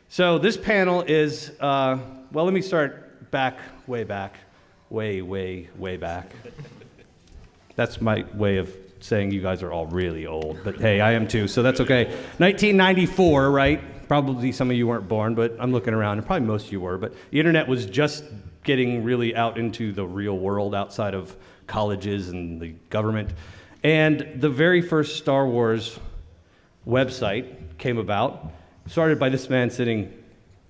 So this panel is, well, let me start way back. That's my way of saying you guys are all really old, but hey, I am too, so that's okay. 1994, right? Probably some of you weren't born, but I'm looking around, and probably most of you were, but the internet was just getting really out into the real world outside of colleges and the government. And the very first Star Wars website came about, started by this man sitting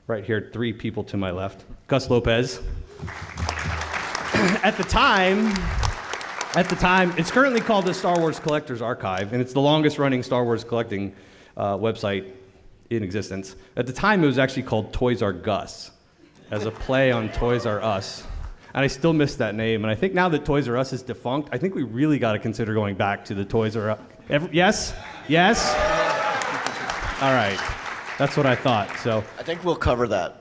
right here, 3 people to my left, Gus Lopez. At the time, it's currently called the Star Wars Collectors Archive, and it's the longest running Star Wars collecting website in existence. At the time, it was actually called Toys R Gus, as a play on Toys R Us. And I still miss that name, and I think now that Toys R Us is defunct, I think we really got to consider going back to the Toys R Us. Yes? Yes? All right. That's what I thought, so. I think we'll cover that.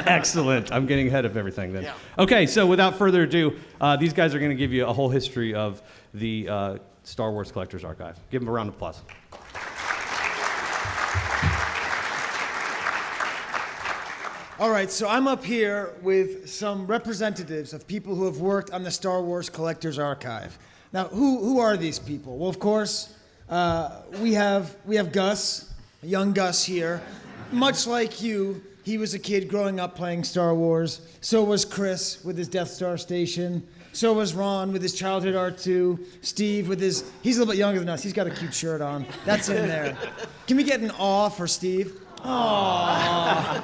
Excellent. I'm getting ahead of everything then. Yeah. Okay, so without further ado, these guys are going to give you a whole history of the Star Wars Collectors Archive. Give them a round of applause. All right, so I'm up here with some representatives of people who have worked on the Star Wars Collectors Archive. Now, who are these people? Well, of course, we have Gus, young Gus here. Much like you, he was a kid growing up playing Star Wars. So was Chris with his Death Star station. So was Ron with his childhood R2. Steve with his, he's a little bit younger than us. He's got a cute shirt on. That's in there. Can we get an aw for Steve? Aww.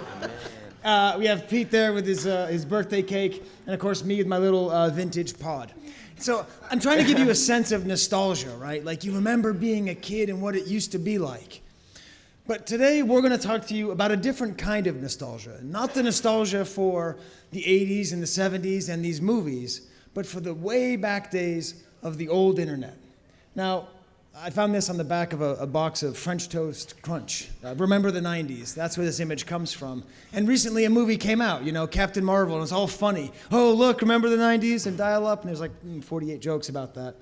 We have Pete there with his birthday cake, and of course me with my little vintage pod. So I'm trying to give you a sense of nostalgia, right? Like you remember being a kid and what it used to be like. But today we're going to talk to you about a different kind of nostalgia. Not the nostalgia for the 80s and the 70s and these movies, but for the way back days of the old internet. Now, I found this on the back of a box of French Toast Crunch. Remember the 90s. That's where this image comes from. And recently a movie came out, Captain Marvel, and it was all funny. Oh, look, remember the 90s? And dial up, and there's like 48 jokes about that.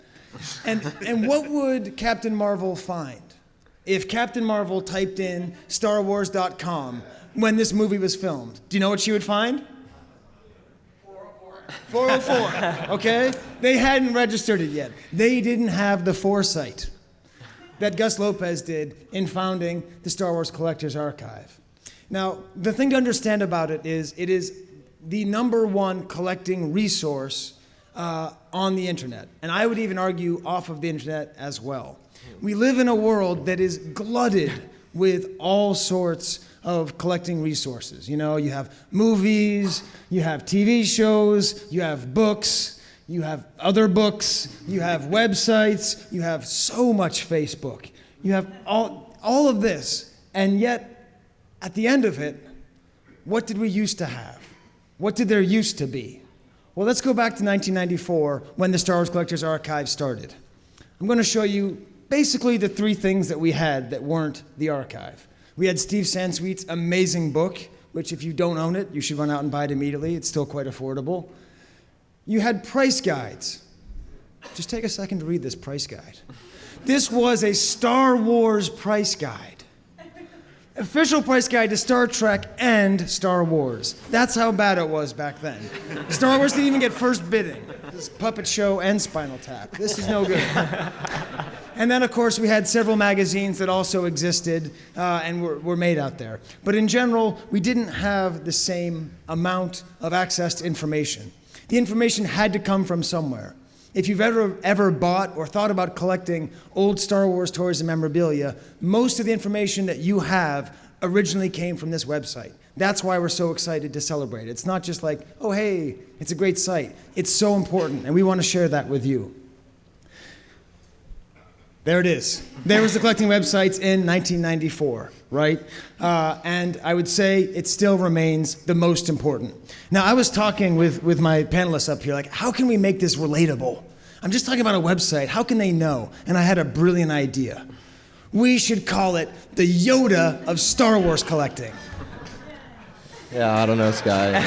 And what would Captain Marvel find if Captain Marvel typed in StarWars.com when this movie was filmed? Do you know what she would find? 404, okay? They hadn't registered it yet. They didn't have the foresight that Gus Lopez did in founding the Star Wars Collectors Archive. Now, the thing to understand about it is the #1 collecting resource on the internet. And I would even argue off of the internet as well. We live in a world that is glutted with all sorts of collecting resources. You have movies, you have TV shows, you have books, you have other books, you have websites, you have so much Facebook. You have all of this, and yet, at the end of it, what did we used to have? What did there used to be? Well, let's go back to 1994 when the Star Wars Collectors Archive started. I'm going to show you basically the 3 things that we had that weren't the archive. We had Steve Sansweet's amazing book, which if you don't own it, you should run out and buy it immediately. It's still quite affordable. You had price guides. Just take a second to read this price guide. This was a Star Wars price guide. Official price guide to Star Trek and Star Wars. That's how bad it was back then. Star Wars didn't even get first bidding. This Puppet Show and Spinal Tap. This is no good. And then, of course, we had several magazines that also existed and were made out there. But in general, we didn't have the same amount of access to information. The information had to come from somewhere. If you've ever bought or thought about collecting old Star Wars toys and memorabilia, most of the information that you have originally came from this website. That's why we're so excited to celebrate. It's not just like, oh, hey, it's a great site. It's so important, and we want to share that with you. There it is. There was the collecting websites in 1994, right? And I would say it still remains the most important. Now, I was talking with my panelists up here, like, how can we make this relatable? I'm just talking about a website. How can they know? And I had a brilliant idea. We should call it the Yoda of Star Wars collecting. Yeah, I don't know, Sky.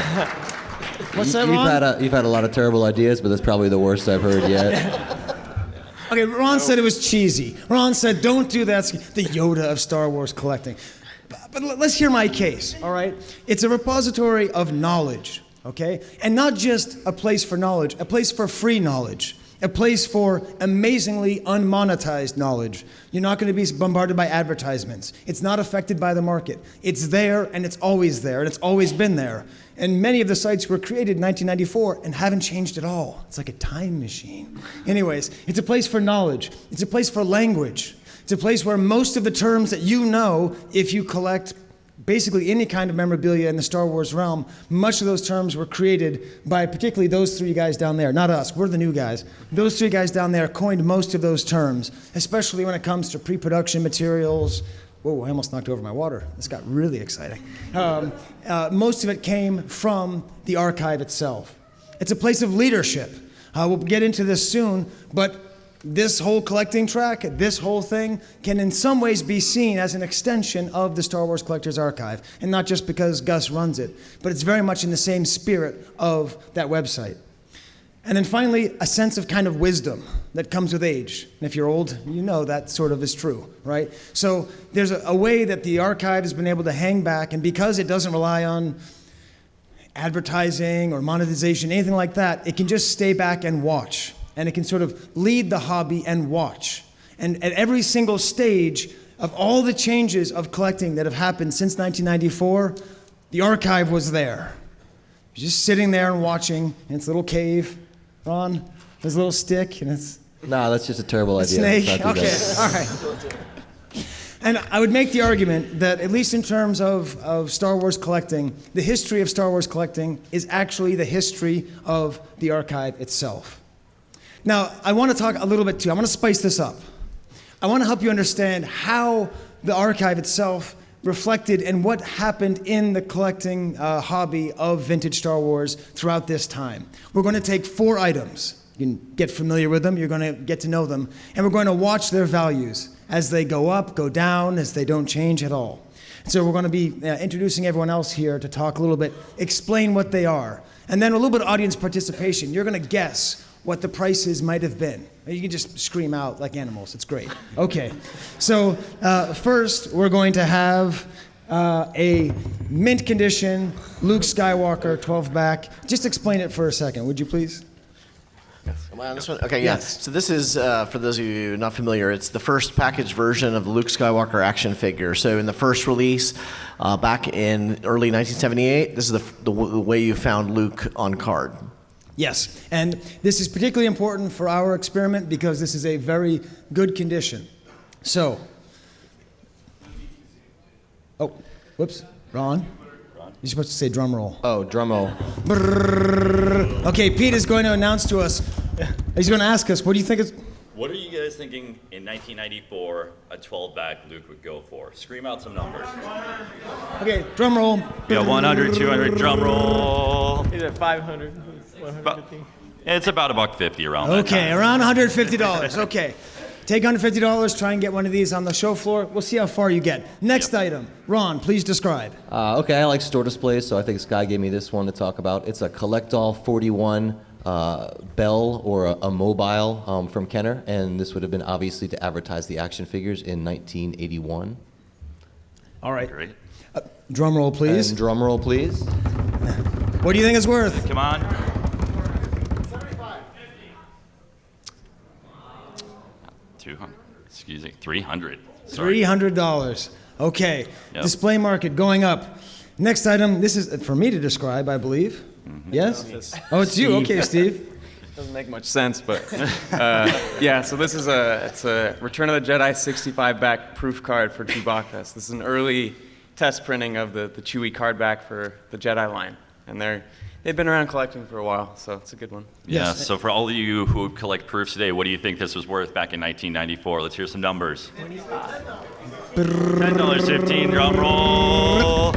What's that, Ron? You've had a lot of terrible ideas, but that's probably the worst I've heard yet. Okay, Ron said it was cheesy. Ron said, don't do that. The Yoda of Star Wars collecting. But let's hear my case, all right? It's a repository of knowledge, okay? And not just a place for knowledge, a place for free knowledge, a place for amazingly unmonetized knowledge. You're not going to be bombarded by advertisements. It's not affected by the market. It's there, and it's always there, and it's always been there. And many of the sites were created in 1994 and haven't changed at all. It's like a time machine. Anyways, it's a place for knowledge. It's a place for language. It's a place where most of the terms that you know, if you collect basically any kind of memorabilia in the Star Wars realm, much of those terms were created by particularly those three guys down there. Not us, we're the new guys. Those three guys down there coined most of those terms, especially when it comes to pre-production materials. Whoa, I almost knocked over my water. This got really exciting. Most of it came from the archive itself. It's a place of leadership. We'll get into this soon, but this whole collecting track, this whole thing, can in some ways be seen as an extension of the Star Wars Collector's Archive. And not just because Gus runs it, but it's very much in the same spirit of that website. And then finally, a sense of kind of wisdom that comes with age. And if you're old, you know that sort of is true, right? So there's a way that the archive has been able to hang back, and because it doesn't rely on advertising or monetization, anything like that, it can just stay back and watch. And it can sort of lead the hobby and watch. And at every single stage of all the changes of collecting that have happened since 1994, the archive was there. You're just sitting there and watching in its little cave. Ron, there's a little stick, and it's Nah, that's just a terrible idea. snake. Let's not do Okay, that. all right. And I would make the argument that, at least in terms of Star Wars collecting, the history of Star Wars collecting is actually the history of the archive itself. Now, I want to talk a little bit too. I want to spice this up. I want to help you understand how the archive itself reflected and what happened in the collecting hobby of vintage Star Wars throughout this time. We're going to take 4 items. You can get familiar with them, you're going to get to know them, and we're going to watch their values as they go up, go down, as they don't change at all. So we're going to be introducing everyone else here to talk a little bit, explain what they are, and then a little bit of audience participation. You're going to guess what the prices might have been. You can just scream out like animals. It's great. Okay. So first, we're going to have a mint condition Luke Skywalker 12 back. Just explain it for a second, would you please? Am I on this one? Okay, yeah. Yes. So this is, for those of you not familiar, it's the first packaged version of the Luke Skywalker action figure. So in the first release, back in early 1978, this is the way you found Luke on card. Yes, and this is particularly important for our experiment because this is a very good condition. So, oh, whoops, Ron? You're supposed to say drum roll. Oh, drum roll. Brrrr. Okay, Pete is going to announce to us, he's going to ask us, what do you think is... What are you guys thinking in 1994 a 12-back Luke would go for? Scream out some numbers. Okay, drum roll. Yeah, 100, 200, drum roll. Is it 500? 150? It's about $150 around that Okay, time. around $150. Okay. Take $150, try and get one of these on the show floor. We'll see how far you get. Next item. Ron, please describe. Okay, I like store displays, so I think Sky gave me this one to talk about. It's a Collectall 41 Bell or a mobile from Kenner, and this would have been obviously to advertise the action figures in 1981. All right. Great. Drum roll, please. And drum roll, please. What do you think it's worth? Come on. 200. Excuse me. 300. Sorry. $300. Okay. Yep. Display market going up. Next item. This is for me to describe, I believe. Mm-hmm. Yes? Oh, it's you. Okay, Steve. Doesn't make much sense, but yeah. So this is it's a Return of the Jedi 65 back proof card for Chewbacca. So this is an early test printing of the Chewie card back for the Jedi line, and they've been around collecting for a while, so it's a good one. Yeah, Yes. so for all of you who collect proofs today, what do you think this was worth back in 1994? Let's hear some numbers. $10.15, drum roll.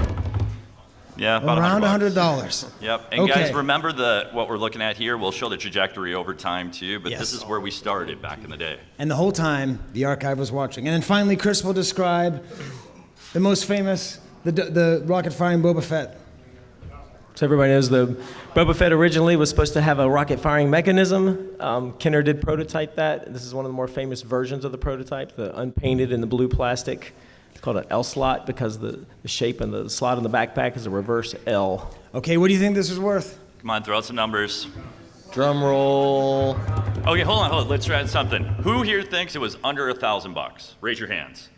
Yeah, about Around $100. $100. Yep, and Okay. guys, remember what we're looking at here. We'll show the trajectory over time too, but Yes. this is where we started back in the day. And the whole time, the archive was watching. And then finally, Chris will describe the most famous, the rocket-firing Boba Fett. So everybody knows the Boba Fett originally was supposed to have a rocket firing mechanism. Kenner did prototype that. This is one of the more famous versions of the prototype, the unpainted and the blue plastic called an L slot because the shape and the slot in the backpack is a reverse L. Okay, what do you think this is worth? Come on, throw out some numbers. Drum roll. Okay, hold on. Let's try something. Who here thinks it was under $1,000? Raise your hands.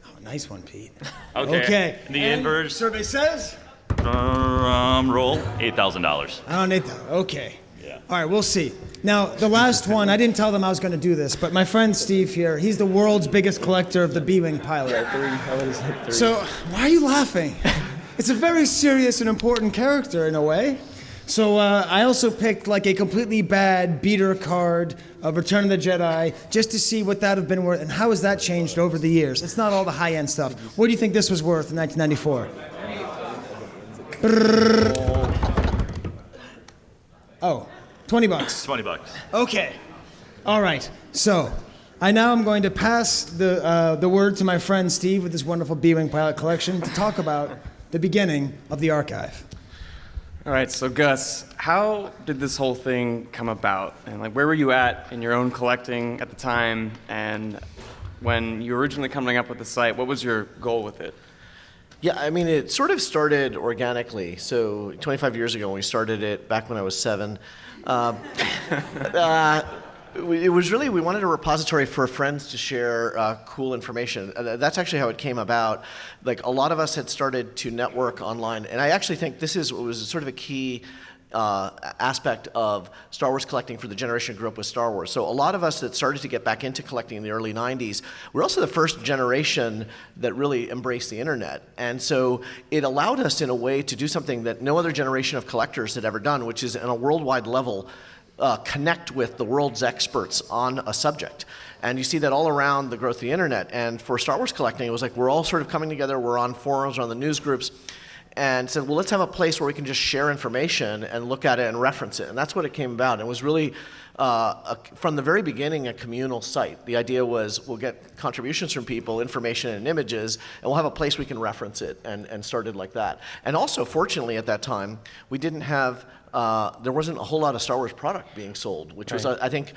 Oh, nice one, Pete. Okay. The And inverse. survey says? Roll $8,000. I don't need that. Okay. Yeah. All right, we'll see. Now, the last one, I didn't tell them I was going to do this, but my friend Steve here, he's the world's biggest collector of the B-Wing pilot. Three. So, why are you laughing? It's a very serious and important character in a way. So, I also picked like a completely bad beater card of Return of the Jedi just to see what that would have been worth and how has that changed over the years. It's not all the high-end stuff. What do you think this was worth in 1994? Oh, $20. $20. Okay. All right. So, I now am going to pass the word to my friend Steve with his wonderful B-Wing pilot collection to talk about the beginning of the archive. All right, so Gus, how did this whole thing come about? And like, where were you at in your own collecting at the time? And when you were originally coming up with the site, what was your goal with it? Yeah, I mean, it sort of started organically. So 25 years ago, when we started it, back when I was 7, it was really, we wanted a repository for friends to share cool information. That's actually how it came about. Like, a lot of us had started to network online, and I actually think this was sort of a key aspect of Star Wars collecting for the generation who grew up with Star Wars. So a lot of us that started to get back into collecting in the early 90s, we're also the first generation that really embraced the internet. And so it allowed us in a way to do something that no other generation of collectors had ever done, which is on a worldwide level, connect with the world's experts on a subject. And you see that all around the growth of the internet. And for Star Wars collecting, it was like we're all sort of coming together, we're on forums, we're on the news groups, and said, well, let's have a place where we can just share information and look at it and reference it. And that's what it came about. And it was really, from the very beginning, a communal site. The idea was we'll get contributions from people, information and images, and we'll have a place we can reference it, and started like that. And also, fortunately, at that time, we didn't have, there wasn't a whole lot of Star Wars product being sold, which was, I think,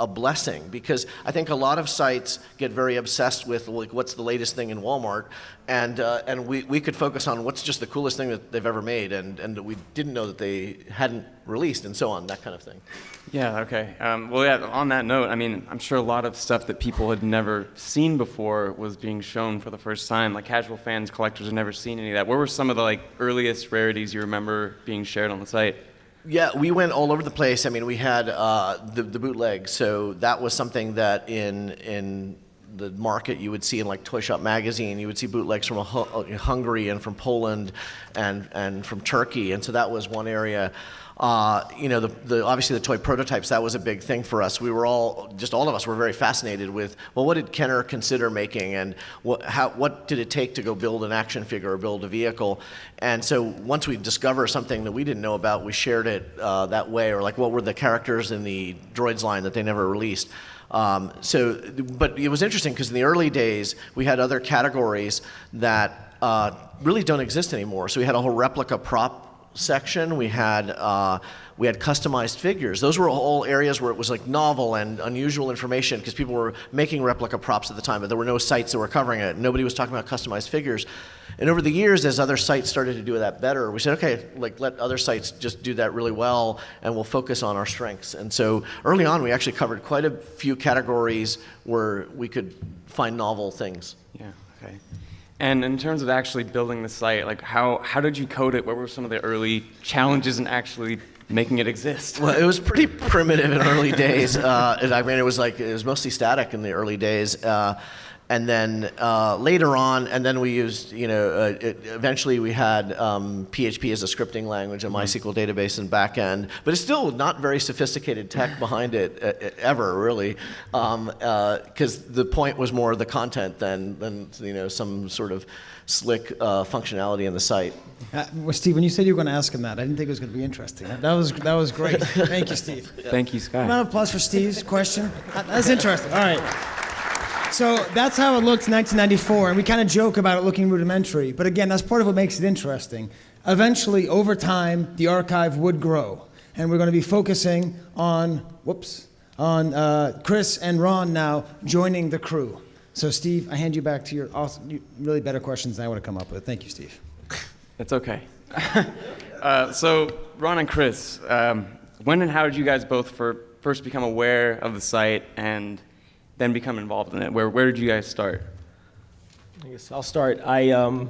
a blessing, because I think a lot of sites get very obsessed with like what's the latest thing in Walmart, and we could focus on what's just the coolest thing that they've ever made, and we didn't know that they hadn't released, and so on, that kind of thing. Yeah, okay. Well, yeah, on that note, I mean, I'm sure a lot of stuff that people had never seen before was being shown for the first time. Like, casual fans, collectors had never seen any of that. What were some of the like earliest rarities you remember being shared on the site? Yeah, we went all over the place. I mean, we had the bootleg, so that was something that in the market you would see in like Toy Shop magazine. You would see bootlegs from Hungary and from Poland and from Turkey, and so that was one area. You know, obviously the toy prototypes, that was a big thing for us. We were all of us were very fascinated with, well, what did Kenner consider making, and what did it take to go build an action figure or build a vehicle? And so once we discover something that we didn't know about, we shared it that way, or like what were the characters in the droids line that they never released. But it was interesting because in the early days, we had other categories that really don't exist anymore. So we had a whole replica prop section. We had customized figures. Those were all areas where it was like novel and unusual information because people were making replica props at the time, but there were no sites that were covering it. Nobody was talking about customized figures. And over the years, as other sites started to do that better, we said, okay, like let other sites just do that really well, and we'll focus on our strengths. And so early on, we actually covered quite a few categories where we could find novel things. Yeah, okay. And in terms of actually building the site, like how did you code it? What were some of the early challenges in actually making it exist? Well, it was pretty primitive in early days. I mean, it was mostly static in the early days. And then later on, and then we used, eventually we had PHP as a scripting language, a MySQL database and backend, but it's still not very sophisticated tech behind it ever, really, because the point was more the content than some sort of slick functionality in the site. Well, Steve, when you said you were going to ask him that, I didn't think it was going to be interesting. That was great. Thank you, Steve. Thank you, Scott. Round of applause for Steve's question. That's interesting. All right. So that's how it looked in 1994, and we kind of joke about it looking rudimentary, but again, that's part of what makes it interesting. Eventually, over time, the archive would grow, and we're going to be focusing on Chris and Ron now joining the crew. So, Steve, I hand you back to your really better questions than I would have come up with. Thank you, Steve. It's okay. So, Ron and Chris, when and how did you guys both first become aware of the site and then become involved in it? Where did you guys start? I guess I'll start. I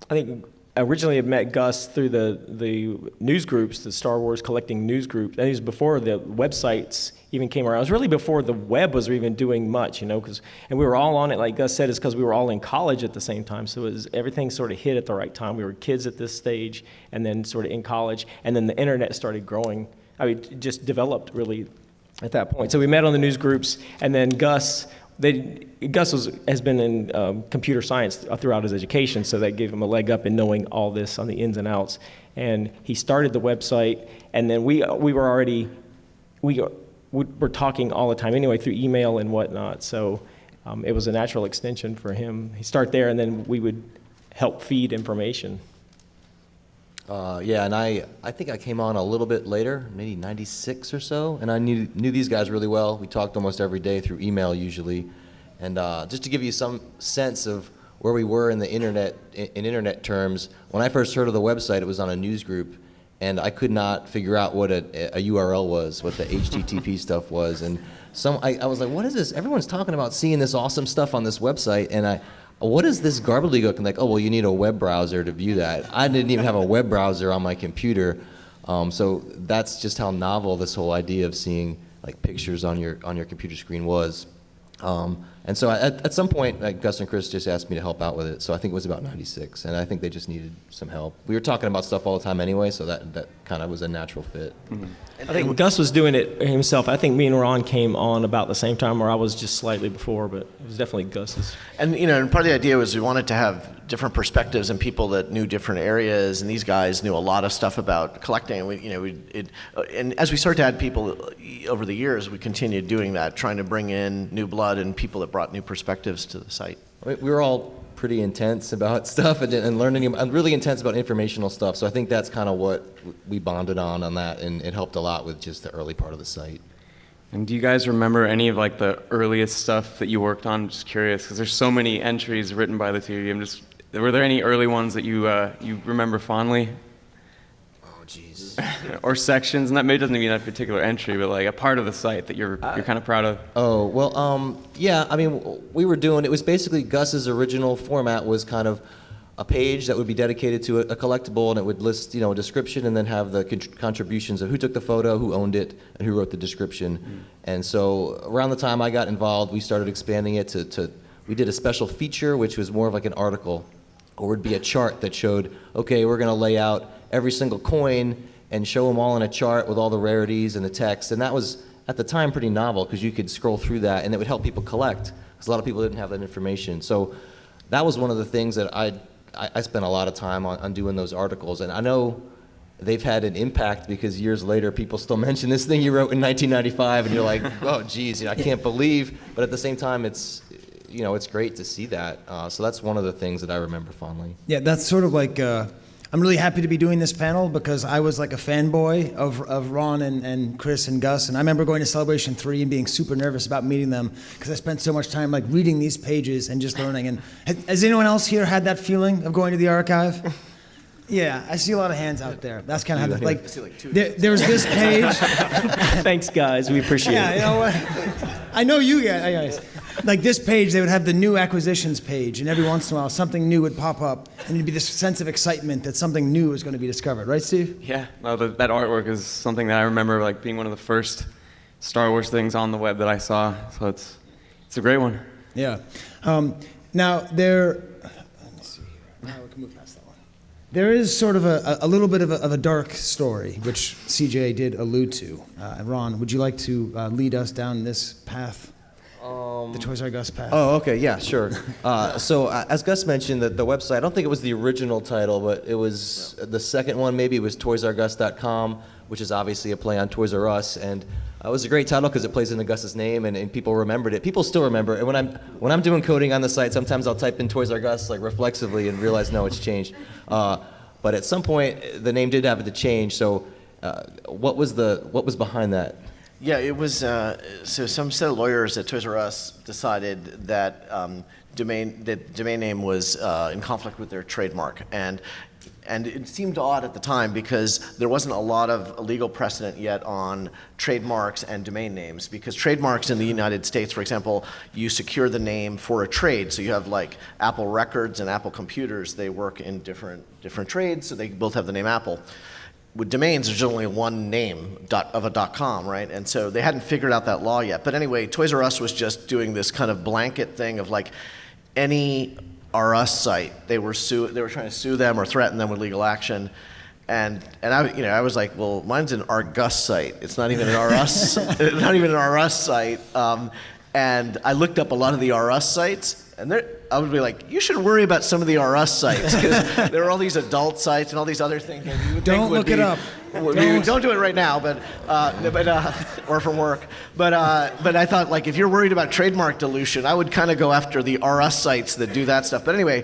think originally I met Gus through the news groups, the Star Wars collecting news group. That was before the websites even came around. It was really before the web was even doing much, and we were all on it, like Gus said, it's because we were all in college at the same time. So everything sort of hit at the right time. We were kids at this stage, and then sort of in college, and then the internet started growing. It just developed really at that point. So we met on the news groups, and then Gus has been in computer science throughout his education, so that gave him a leg up in knowing all this on the ins and outs. And he started the website, and then we were talking all the time anyway through email and whatnot. So it was a natural extension for him. He'd start there, and then we would help feed information. Yeah, and I think I came on a little bit later, maybe 96 or so, and I knew these guys really well. We talked almost every day through email usually. And just to give you some sense of where we were in the internet, in internet terms, when I first heard of the website, it was on a news group, and I could not figure out what a URL was, what the HTTP stuff was. And I was like, what is this? Everyone's talking about seeing this awesome stuff on this website, and what is this gobbledygook? And like, oh, well, you need a web browser to view that. I didn't even have a web browser on my computer. So that's just how novel this whole idea of seeing like pictures on your computer screen was. And so at some point, Gus and Chris just asked me to help out with it. So I think it was about 96, and I think they just needed some help. We were talking about stuff all the time anyway, so that kind of was a natural fit. Mm-hmm. I think Gus was doing it himself. I think me and Ron came on about the same time, or I was just slightly before, but it was definitely Gus's. And and part of the idea was we wanted to have different perspectives and people that knew different areas. And these guys knew a lot of stuff about collecting. And and as we started to add people over the years, we continued doing that, trying to bring in new blood and people that brought new perspectives to the site. We were all pretty intense about stuff and learning, and really intense about informational stuff. So I think that's kind of what we bonded on that, and it helped a lot with just the early part of the site. And do you guys remember any of like the earliest stuff that you worked on? I'm just curious, because there's so many entries written by the two of you. Were there any early ones that you remember fondly? Oh, jeez. Or sections, and that maybe doesn't mean a particular entry, but like a part of the site that you're kind of proud of? Oh, well, yeah, I mean, it was basically Gus's original format was kind of a page that would be dedicated to a collectible, and it would list, a description and then have the contributions of who took the photo, who owned it, and who wrote the description. Mm. And so around the time I got involved, we started expanding it we did a special feature, which was more of like an article, or would be a chart that showed, okay, we're going to lay out every single coin and show them all in a chart with all the rarities and the text. And that was, at the time, pretty novel, because you could scroll through that, and it would help people collect, because a lot of people didn't have that information. So that was one of the things that I spent a lot of time on doing those articles. And I know they've had an impact, because years later, people still mention this thing you wrote in 1995, and you're like, oh, geez, I can't believe. But at the same time, it's great to see that. So that's one of the things that I remember fondly. Yeah, that's sort of like, I'm really happy to be doing this panel, because I was like a fanboy of Ron and Chris and Gus. And I remember going to Celebration 3 and being super nervous about meeting them, because I spent so much time like reading these pages and just learning. And has anyone else here had that feeling of going to the archive? Yeah, I see a lot of hands out there. That's kind of how, like, there's this page. Thanks, guys. We appreciate it. Yeah, you know what? I know you guys. Like this page, they would have the new acquisitions page, and every once in a while, something new would pop up, and it'd be this sense of excitement that something new is going to be discovered. Right, Steve? Yeah, no, that artwork is something that I remember like being one of the first Star Wars things on the web that I saw. So it's a great one. Yeah. Now let me see here. Now we can move past that one. There is sort of a little bit of a dark story, which CJ did allude to. Ron, would you like to lead us down this path? The Toys R Gus path. Oh, okay, yeah, sure. So as Gus mentioned, the website, I don't think it was the original title, but it was the second one. Maybe it was toysrgus.com, which is obviously a play on Toys R Us, and it was a great title because it plays into Gus's name, and people remembered it. People still remember it. And when I'm doing coding on the site, sometimes I'll type in Toys R Gus like reflexively and realize, no, it's changed. But at some point, the name did have to change. So what was behind that? Yeah, it was, so some set of lawyers at Toys R Us decided that domain name was in conflict with their trademark. And it seemed odd at the time because there wasn't a lot of legal precedent yet on trademarks and domain names. Because trademarks in the United States, for example, you secure the name for a trade. So you have like Apple Records and Apple Computers. They work in different trades, so they both have the name Apple. With domains, there's only one name of a .com, right? And so they hadn't figured out that law yet. But anyway, Toys R Us was just doing this kind of blanket thing of like any R Us site, they were trying to sue them or threaten them with legal action. And I was like, well, mine's an Argus site. It's not even an R Us, not even an R Us site. And I looked up a lot of the R Us sites, and I would be like, you should worry about some of the R Us sites because there are all these adult sites and all these other things. That you would Don't think would look it up. Don't do it right now, or from work. But I thought, like, if you're worried about trademark dilution, I would kind of go after the R Us sites that do that stuff. But anyway,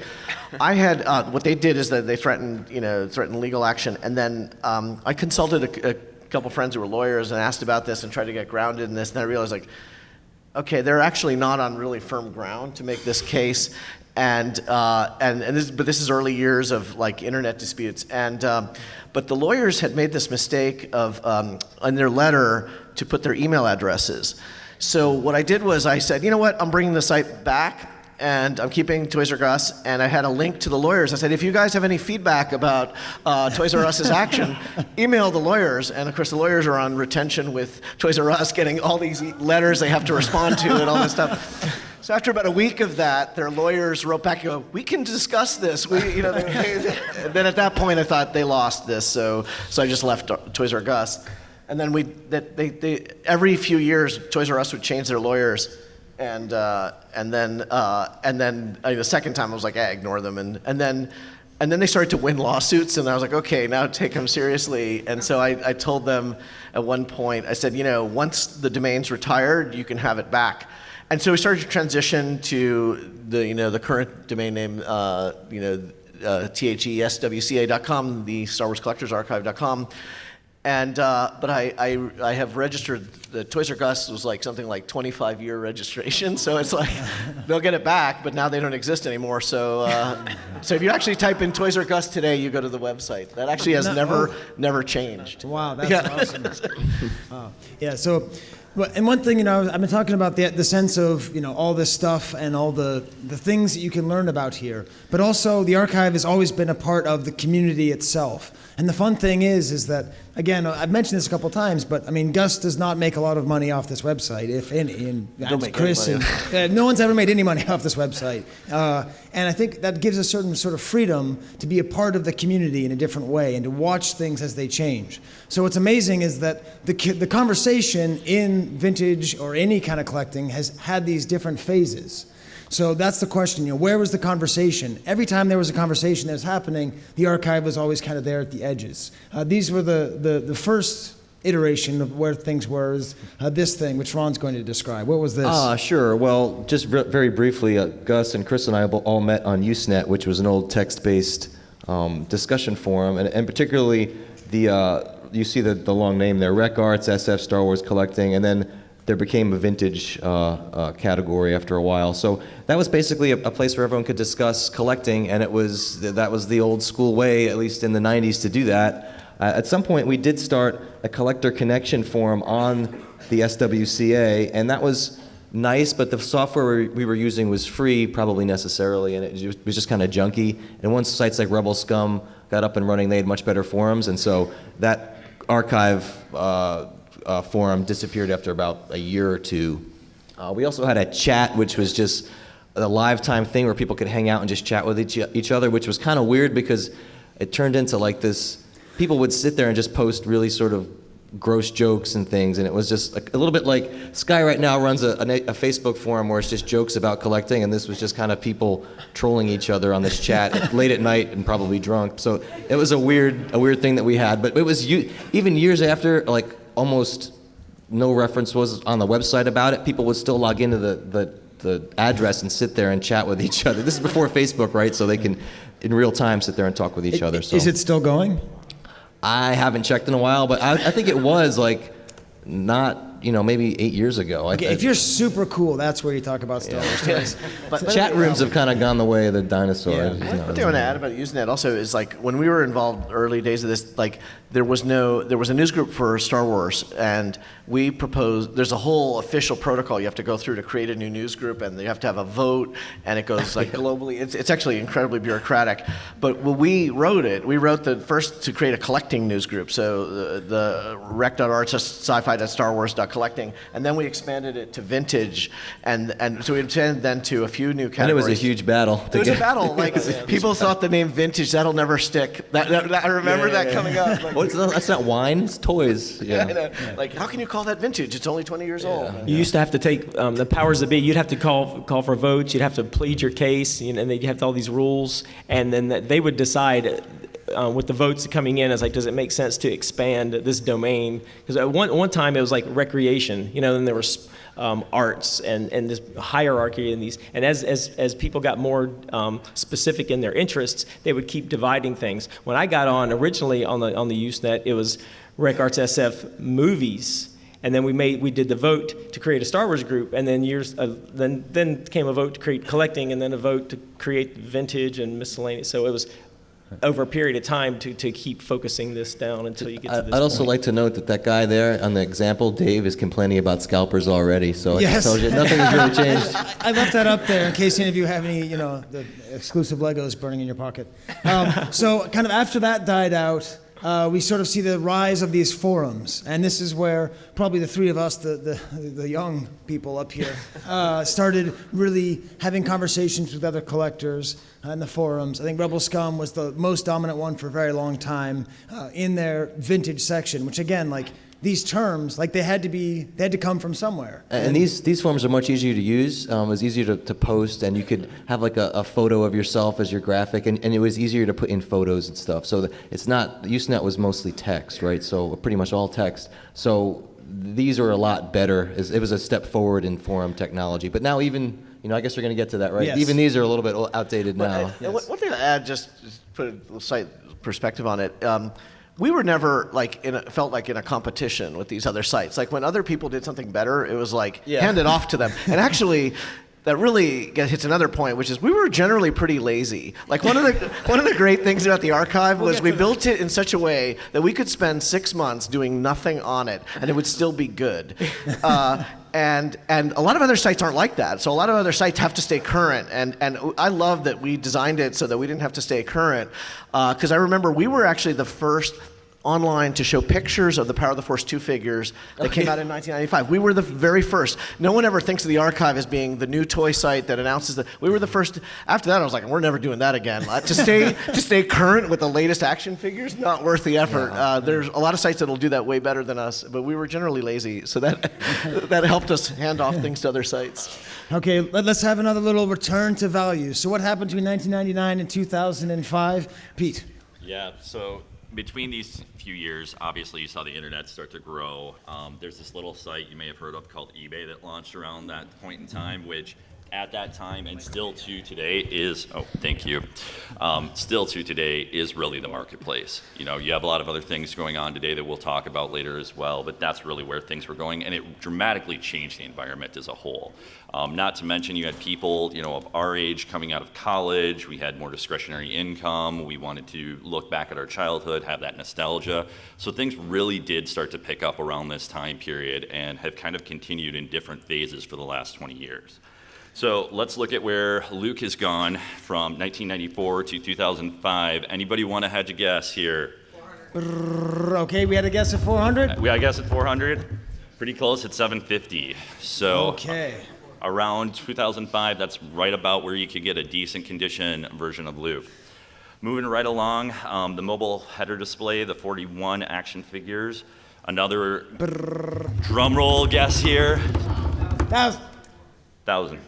I had what they did is that they threatened legal action, and then I consulted a couple friends who were lawyers and asked about this and tried to get grounded in this, and I realized like, okay, they're actually not on really firm ground to make this case, but this is early years of like internet disputes, but the lawyers had made this mistake of in their letter to put their email addresses. So what I did was I said, you know what, I'm bringing the site back. And I'm keeping Toys R Us, and I had a link to the lawyers. I said, if you guys have any feedback about Toys R Us's action, email the lawyers. And of course, the lawyers are on retention with Toys R Us, getting all these letters they have to respond to and all this stuff. So after about a week of that, their lawyers wrote back, go, we can discuss this. Then at that point, I thought they lost this, so I just left Toys R Us. And then they every few years, Toys R Us would change their lawyers. And then the second time I was like, ignore them. And then they started to win lawsuits, and I was like, okay, now take them seriously. And so I told them at one point, I said, once the domain's retired, you can have it back. And so we started to transition to the current domain name, SWCA.com, the Star Wars Collectors Archive.com. And but I have registered the Toys R Us was like something like 25-year registration, so it's like they'll get it back, but now they don't exist anymore. So if you actually type in Toys R Us today, you go to the website. That actually has never changed. Wow, that's awesome. Yeah. So. And one thing, I've been talking about the sense of, all this stuff and all the things that you can learn about here. But also, the archive has always been a part of the community itself. And the fun thing is that, again, I've mentioned this a couple times, but Gus does not make a lot of money off this website, if any. And Chris, no one's ever made any money off this website. And I think that gives a certain sort of freedom to be a part of the community in a different way and to watch things as they change. So what's amazing is that the conversation in vintage or any kind of collecting has had these different phases. So that's the question, where was the conversation? Every time there was a conversation that was happening, the archive was always kind of there at the edges. These were the first iteration of where things were, is this thing, which Ron's going to describe. What was this? Sure. Well, just very briefly, Gus and Chris and I all met on Usenet, which was an old text-based discussion forum, and particularly you see the long name there, Rec Arts, SF, Star Wars Collecting, and then there became a vintage category after a while. So that was basically a place where everyone could discuss collecting, and that was the old school way, at least in the 90s, to do that. At some point, we did start a collector connection forum on the SWCA, and that was nice, but the software we were using was free, probably necessarily, and it was just kind of junky. And once sites like Rebel Scum got up and running, they had much better forums, and so that archive forum disappeared after about a year or two. We also had a chat, which was just a live time thing where people could hang out and just chat with each other, which was kind of weird because it turned into like this, people would sit there and just post really sort of gross jokes and things, and it was just a little bit like Sky right now runs a Facebook forum where it's just jokes about collecting, and this was just kind of people trolling each other on this chat late at night and probably drunk. So it was a weird thing that we had, but it was even years after, like almost no reference was on the website about it, people would still log into the address and sit there and chat with each other. This is before Facebook, right? So they can in real time sit there and talk with each other. So is it still going? I haven't checked in a while, but I think it was like not maybe 8 years ago. Okay, if you're super cool, that's where you talk about Star Wars toys. Chat rooms have kind of gone the way of the dinosaur. Yeah. What they want to add about Usenet also is like when we were involved early days of this, like there was a news group for Star Wars, and we proposed there's a whole official protocol you have to go through to create a new news group, and you have to have a vote, and it goes like globally. It's actually incredibly bureaucratic. But when we wrote the first to create a collecting news group. So the rec.arts, sci-fi.starwars.collecting, and then we expanded it to vintage, and so we expanded then to a few new categories. And it was a huge battle. It was a battle. Like people thought the name vintage that'll never stick. I remember that coming up. Like, That's not wine, it's toys. I know. Like, how can you call that vintage? It's only 20 years old. You used to have to take the powers that be. You'd have to call for votes. You'd have to plead your case, and they'd have all these rules, and then they would decide. With the votes coming in, it's like, does it make sense to expand this domain? Because at one time it was like recreation, then there was arts and this hierarchy in these. And as people got more specific in their interests, they would keep dividing things. When I got on originally on the Usenet, it was Rec Arts SF movies. And then we did the vote to create a Star Wars group, and then then came a vote to create collecting, and then a vote to create vintage and miscellaneous. So it was over a period of time to keep focusing this down until you get to this I'd also point. like to note that guy there on the example, Dave, is complaining about scalpers already. So it Yes. tells you nothing has really changed. I left that up there in case any of you have any, the exclusive Legos burning in your pocket. So kind of after that died out, we sort of see the rise of these forums, and this is where probably the three of us, the young people up here, started really having conversations with other collectors in the forums. I think Rebel Scum was the most dominant one for a very long time in their vintage section, which again, like these terms, like they had to come from somewhere. And these forms are much easier to use. It was easier to post, and you could have like a photo of yourself as your graphic, and it was easier to put in photos and stuff. So it's not, Usenet was mostly text, right? So pretty much all text. So these are a lot better. It was a step forward in forum technology. But now even, I guess you're going to get to that, right? Yes. Even these are a little bit outdated now. And one thing to add, just to put a slight perspective on it, we were never felt like in a competition with these other sites. Like when other people did something better, it was like handed off to them. And actually, that really hits another point, which is we were generally pretty lazy. Like one of the great things about the archive was we built it in such a way that we could spend 6 months doing nothing on it, and it would still be good. And a lot of other sites aren't like that. So a lot of other sites have to stay current. And I love that we designed it so that we didn't have to stay current. Because I remember we were actually the first online to show pictures of the Power of the Force 2 figures that came out in 1995. We were the very first. No one ever thinks of the archive as being the new toy site that announces that. We were the first. After that, I was like, we're never doing that again. To stay current with the latest action figures, not worth the effort. There's a lot of sites that'll do that way better than us, but we were generally lazy, so that helped us hand off things to other sites. Okay, let's have another little return to value. So what happened between 1999 and 2005? Pete. Yeah, so between these few years, obviously you saw the internet start to grow. There's this little site you may have heard of called eBay that launched around that point in time, which at that time and still to today is, still to today is really the marketplace. You have a lot of other things going on today that we'll talk about later as well, but that's really where things were going, and it dramatically changed the environment as a whole. Not to mention you had people, of our age coming out of college. We had more discretionary income. We wanted to look back at our childhood, have that nostalgia. So things really did start to pick up around this time period and have kind of continued in different phases for the last 20 years. So let's look at where Luke has gone from 1994 to 2005. Anybody want to hedge a guess here? Okay, we had a guess at 400? We had a guess at 400. Pretty close at 750. So Okay. around 2005, that's right about where you could get a decent condition version of Luke. Moving right along, the mobile header display, the 41 action figures. Another drum roll guess here. $1,000.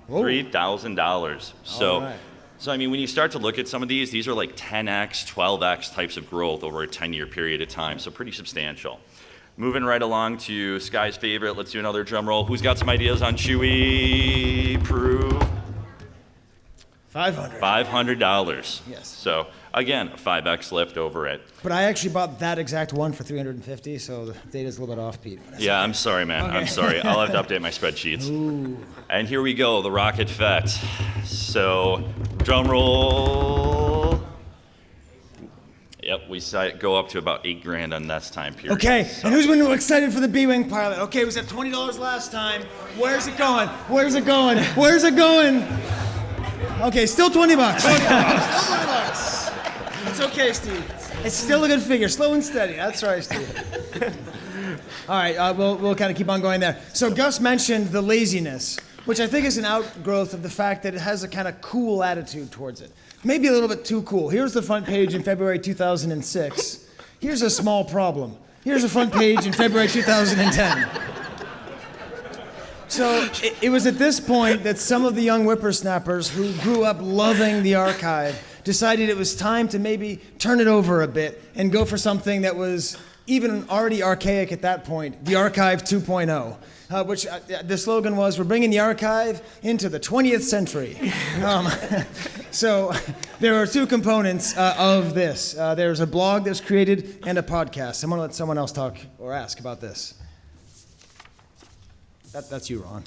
$3,000. So, right. so I mean, when you start to look at some of these are like 10x, 12x types of growth over a 10-year period of time. So pretty substantial. Moving right along to Sky's favorite. Let's do another drum roll. Who's got some ideas on Chewy Proof? $500. $500. Yes. So again, a 5X lift over it. But I actually bought that exact one for $350, so the data's a little bit off, Pete. Yeah, I'm sorry, man. Okay. I'm sorry. I'll have to update my spreadsheets. Ooh. And here we go, the rocket fet. So, drum roll. Yep, we go up to about $8,000 on this time period. Okay, So- and who's been excited for the B-Wing pilot? Okay, it was at $20 last time. Where's it going? Where's it going? Where's it going? Okay, still 20 bucks. Still 20 bucks. It's okay, Steve. It's still a good figure. Slow and steady. That's right, Steve. All right, we'll kind of keep on going there. So Gus mentioned the laziness, which I think is an outgrowth of the fact that it has a kind of cool attitude towards it. Maybe a little bit too cool. Here's the front page in February 2006. Here's a small problem. Here's a front page in February 2010. So it was at this point that some of the young whippersnappers who grew up loving the archive decided it was time to maybe turn it over a bit and go for something that was even already archaic at that point, the Archive 2.0. Which the slogan was, we're bringing the archive into the 20th century. So there are two components of this. There's a blog that's created and a podcast. I'm going to let someone else talk or ask about this. That's you, Ron.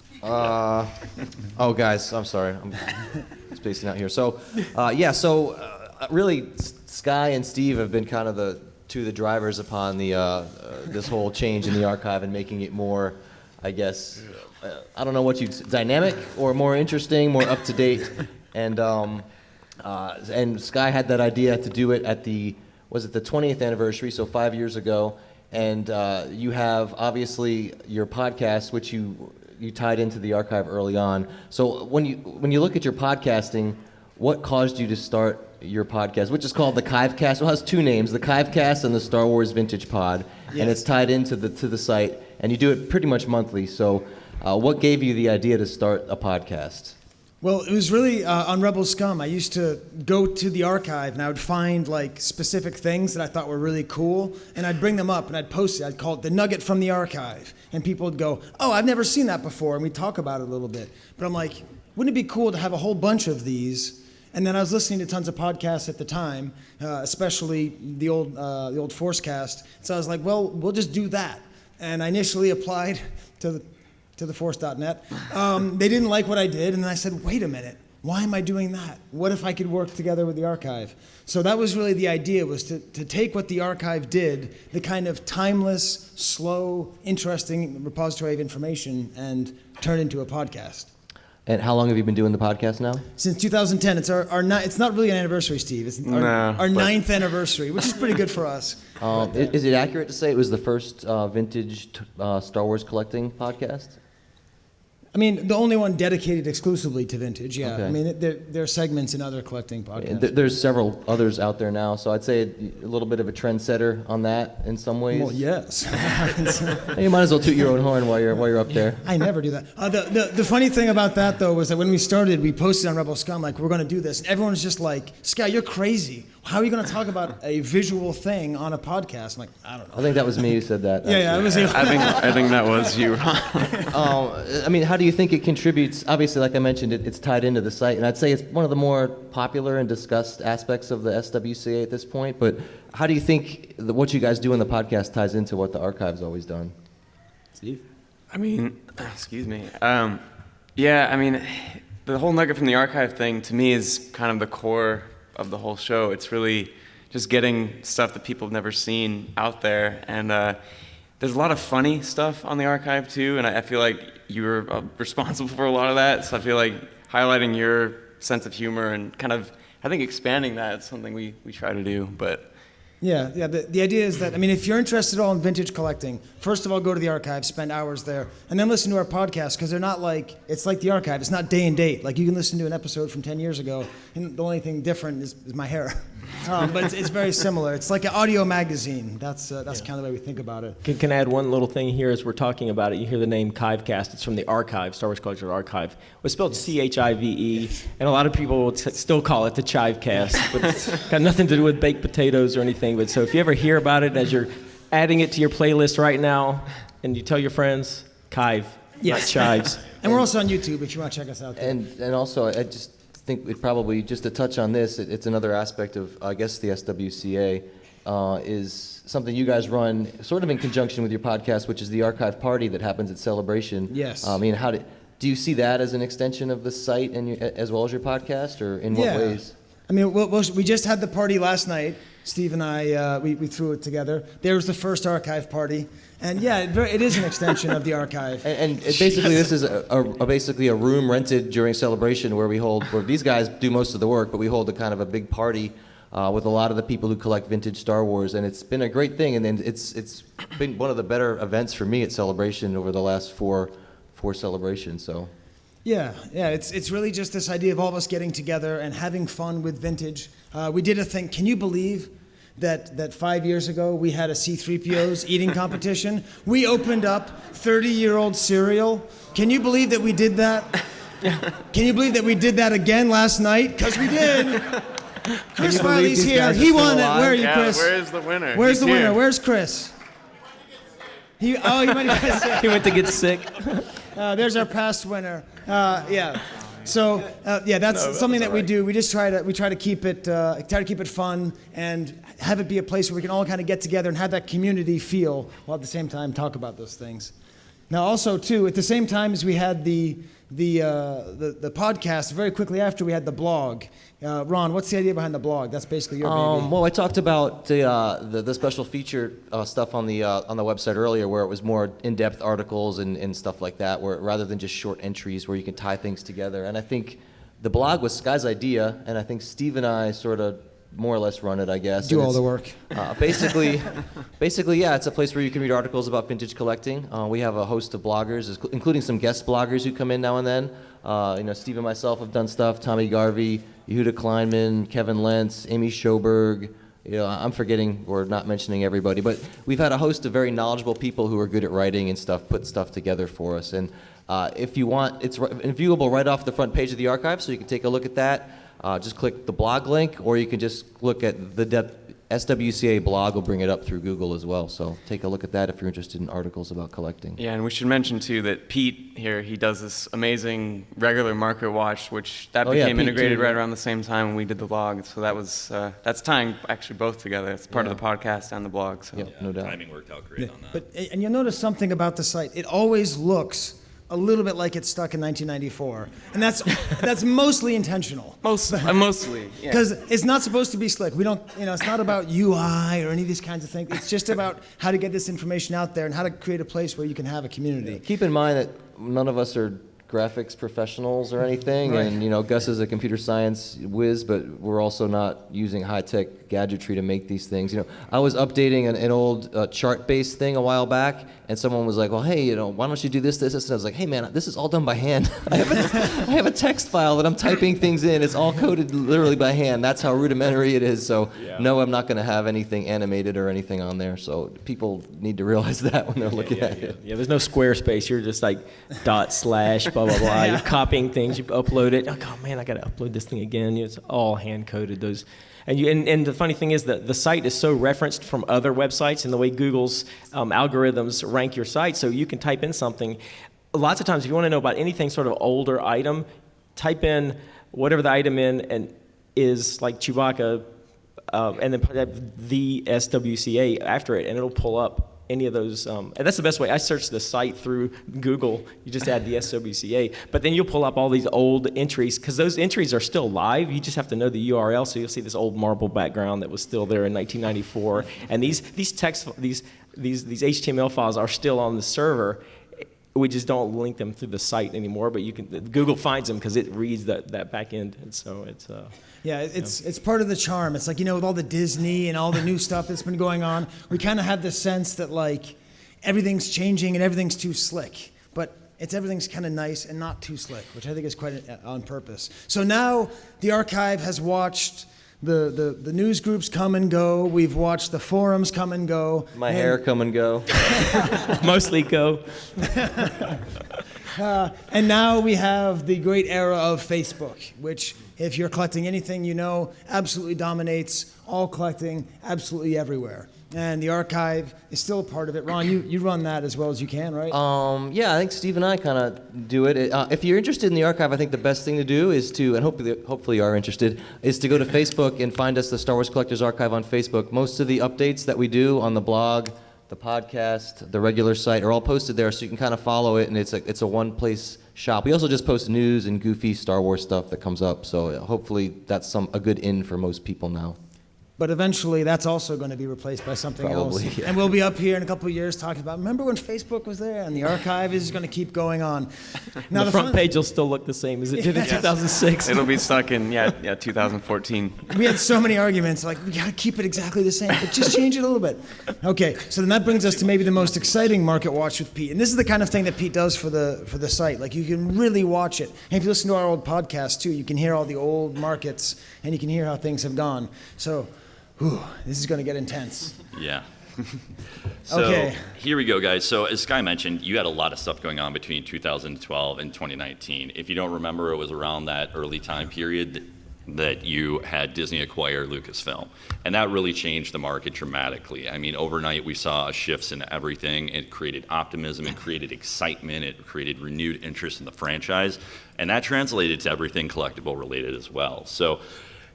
Oh, guys, I'm sorry. I'm spacing out here. So, really, Sky and Steve have been kind of the drivers upon the this whole change in the archive and making it more, I guess, I don't know what dynamic or more interesting, more up to date, and Sky had that idea to do it at the 20th anniversary, so 5 years ago, and you have obviously your podcast, which you tied into the archive early on. So when you look at your podcasting, what caused you to start your podcast, which is called the Kivecast? Well, it has two names, the Kivecast and the Star Wars Vintage Pod, Yes. and it's tied into the site, and you do it pretty much monthly. So, what gave you the idea to start a podcast? Well, it was really on Rebel Scum. I used to go to the archive and I would find like specific things that I thought were really cool, and I'd bring them up and I'd post it. I'd call it the nugget from the archive, and people would go, "Oh, I've never seen that before," and we'd talk about it a little bit. But I'm like, wouldn't it be cool to have a whole bunch of these? And then I was listening to tons of podcasts at the time, especially the old Forcecast. So I was like, well, we'll just do that. And I initially applied to the Force.net. They didn't like what I did, and then I said, wait a minute, why am I doing that? What if I could work together with the archive? So that was really the idea, was to take what the archive did, the kind of timeless, slow, interesting repository of information, and turn it into a podcast. And how long have you been doing the podcast now? Since 2010. It's it's not really an anniversary, Steve. It's our ninth anniversary, which is pretty good for us. Is it accurate to say it was the first vintage Star Wars collecting podcast? I mean, the only one dedicated exclusively to vintage, yeah. Okay. I mean, there are segments in other collecting podcasts. There's several others out there now, so I'd say a little bit of a trendsetter on that in some ways. Well, yes. You might as well toot your own horn while you're up there. I never do that. The funny thing about that, though, was that when we started, we posted on Rebel Scum, like, we're going to do this. And everyone was just like, Sky, you're crazy. How are you going to talk about a visual thing on a podcast? I'm like, I don't know. I think that was me who said that. Yeah, it was you. I think that was you, Ron. I mean, how do you think it contributes? Obviously, like I mentioned, it's tied into the site, and I'd say it's one of the more popular and discussed aspects of the SWCA at this point. But how do you think what you guys do in the podcast ties into what the archive's always done? Steve? I mean, excuse me. Yeah, I mean, the whole nugget from the archive thing to me is kind of the core of the whole show. It's really just getting stuff that people have never seen out there, and there's a lot of funny stuff on the archive too, and I feel like you're responsible for a lot of that, so I feel like highlighting your sense of humor and kind of, I think, expanding that is something we try to do, but Yeah. The idea is that, I mean, if you're interested at all in vintage collecting, first of all, go to the archive, spend hours there, and then listen to our podcast, because they're not like, it's like the archive. It's not day and date. Like, you can listen to an episode from 10 years ago, and the only thing different is my hair. But it's very similar. It's like an audio magazine. That's kind of the way we think about it. Can I add one little thing here as we're talking about it? You hear the name Kivecast. It's from the archive, Star Wars Collector's Archive. It was spelled C-H-I-V-E, and a lot of people will still call it the Chivecast, but it's got nothing to do with baked potatoes or anything. But so if you ever hear about it as you're adding it to your playlist right now, and you tell your friends, Kive, Yes. not Chives. And we're also on YouTube if you want to check us out there. And also, I just think it probably, just to touch on this, it's another aspect of, I guess, the SWCA is something you guys run sort of in conjunction with your podcast, which is the archive party that happens at Celebration. Yes. I mean, do you see that as an extension of the site and as well as your podcast, or in what ways? I mean, we just had the party last night. Steve and I, we threw it together. There was the first archive party. And yeah, it is an extension of the archive. And basically, this is basically a room rented during Celebration where where these guys do most of the work, but we hold a kind of a big party with a lot of the people who collect vintage Star Wars, and it's been a great thing. And then it's been one of the better events for me at Celebration over the last four celebrations. So. Yeah, it's really just this idea of all of us getting together and having fun with vintage. We did a thing. Can you believe that 5 years ago we had a C-3PO's eating competition? We opened up 30-year-old cereal. Can you believe that we did that? Can you believe that we did that again last night? Because we did. Chris Riley's here. He won it. Where are you, Chris? Where is the winner? Where's the He's winner? here. Where's Chris? He might have He went to get sick. there's our past winner. Yeah. So that's something that we do. We just try to keep it fun and have it be a place where we can all kind of get together and have that community feel, while at the same time talk about those things. Now, also too, at the same time as we had the podcast, very quickly after we had the blog. Ron, what's the idea behind the blog? That's basically your baby. Well, I talked about the special feature stuff on the website earlier, where it was more in-depth articles and stuff like that, where rather than just short entries where you can tie things together. And I think the blog was Sky's idea, and I think Steve and I sort of more or less run it, I guess. Do And all it's, the work. Basically, yeah, it's a place where you can read articles about vintage collecting. We have a host of bloggers, including some guest bloggers who come in now and then. Steve and myself have done stuff. Tommy Garvey, Yehuda Kleinman, Kevin Lentz, Amy Schoberg. I'm forgetting or not mentioning everybody, but we've had a host of very knowledgeable people who are good at writing and stuff, put stuff together for us. And if you want, it's viewable right off the front page of the archive, so you can take a look at that. Just click the blog link, or you can just look at the SWCA blog will bring it up through Google as well. So take a look at that if you're interested in articles about collecting. Yeah, and we should mention too that Pete here, he does this amazing regular market watch, which became Pete integrated too, right yeah. around the same time when we did the blog. So that was that's tying actually both together. It's part of the podcast and the blog. So. Yep, no doubt. Timing worked out great on that. And you'll notice something about the site. It always looks a little bit like it's stuck in 1994, and that's mostly intentional. Mostly, yeah. Because it's not supposed to be slick. We don't, it's not about UI or any of these kinds of things. It's just about how to get this information out there and how to create a place where you can have a community. Keep in mind that none of us are graphics professionals or anything, Right. and Gus is a computer science whiz, but we're also not using high-tech gadgetry to make these things. I was updating an old chart-based thing a while back, and someone was like, "Well, hey, why don't you do this?" And I was like, "Hey, man, this is all done by hand. I have a text file that I'm typing things in. It's all coded literally by hand. That's how rudimentary it is. So no, I'm not going to have anything animated or anything on there. So people need to realize that when they're looking at it. Yeah, there's no Squarespace. You're just like / blah blah blah. You're copying things. You upload it. Oh man, I got to upload this thing again. It's all hand coded. Those. And the funny thing is that the site is so referenced from other websites and the way Google's algorithms rank your site, so you can type in something. Lots of times, if you want to know about anything sort of older item, type in whatever the item is like Chewbacca, and then put the SWCA after it, and it'll pull up any of those. And that's the best way. I searched the site through Google. You just add the SWCA, but then you'll pull up all these old entries, because those entries are still live. You just have to know the URL, so you'll see this old marble background that was still there in 1994. And these HTML files are still on the server. We just don't link them through the site anymore, but Google finds them because it reads that back end, and so it's. It's part of the charm. It's like, with all the Disney and all the new stuff that's been going on, we kind of have this sense that like everything's changing and everything's too slick, but everything's kind of nice and not too slick, which I think is quite on purpose. So now the archive has watched the news groups come and go. We've watched the forums come and go. My hair come and go. Mostly go. And now we have the great era of Facebook, which, if you're collecting anything you know, absolutely dominates all collecting absolutely everywhere. And the archive is still a part of it. Ron, you run that as well as you can, right? Yeah, I think Steve and I kind of do it. If you're interested in the archive, I think the best thing to do is to, and hopefully you are interested, is to go to Facebook and find us, the Star Wars Collectors Archive on Facebook. Most of the updates that we do on the blog, the podcast, the regular site are all posted there, so you can kind of follow it, and it's a one-place shop. We also just post news and goofy Star Wars stuff that comes up, so hopefully that's a good in for most people now. But eventually, that's also going to be replaced by something Probably, else. yeah. And we'll be up here in a couple of years talking about, remember when Facebook was there? And the archive is going to keep going on. Now, The front page will still look the same as it did in 2006. It'll be stuck in 2014. We had so many arguments, like, we got to keep it exactly the same, but just change it a little bit. Okay, so then that brings us to maybe the most exciting market watch with Pete. And this is the kind of thing that Pete does for the site. Like, you can really watch it. And if you listen to our old podcast, too, you can hear all the old markets, and you can hear how things have gone. So, this is going to get intense. Yeah. So Okay. here we go, guys. So as Sky mentioned, you had a lot of stuff going on between 2012 and 2019. If you don't remember, it was around that early time period that you had Disney acquire Lucasfilm. And that really changed the market dramatically. I mean, overnight we saw shifts in everything. It created optimism, it created excitement, it created renewed interest in the franchise. And that translated to everything collectible related as well. So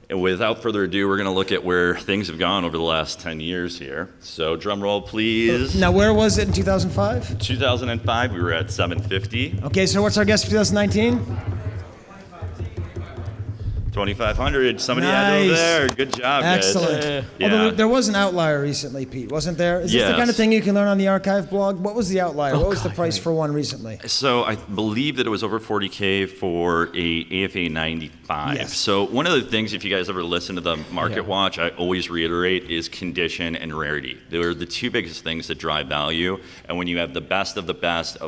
without further ado, we're going to look at where things have gone over the last 10 years here. So drum roll, please. Now, where was it in 2005? 2005, we were at 750. Okay, so what's our guess for 2019? 2,500. Somebody had over Nice. there. Good job, guys. Excellent. Yeah. Although there was an outlier recently, Pete, wasn't there? Is this the Yes. kind of thing you can learn on the archive blog? What was the outlier? What was the price for one recently? So I believe that it was over 40K for a AFA 95. Yes. So one of the things, if you guys ever listen to the Market Watch, I always reiterate is condition and rarity. They're the two biggest things that drive value. And when you have the best of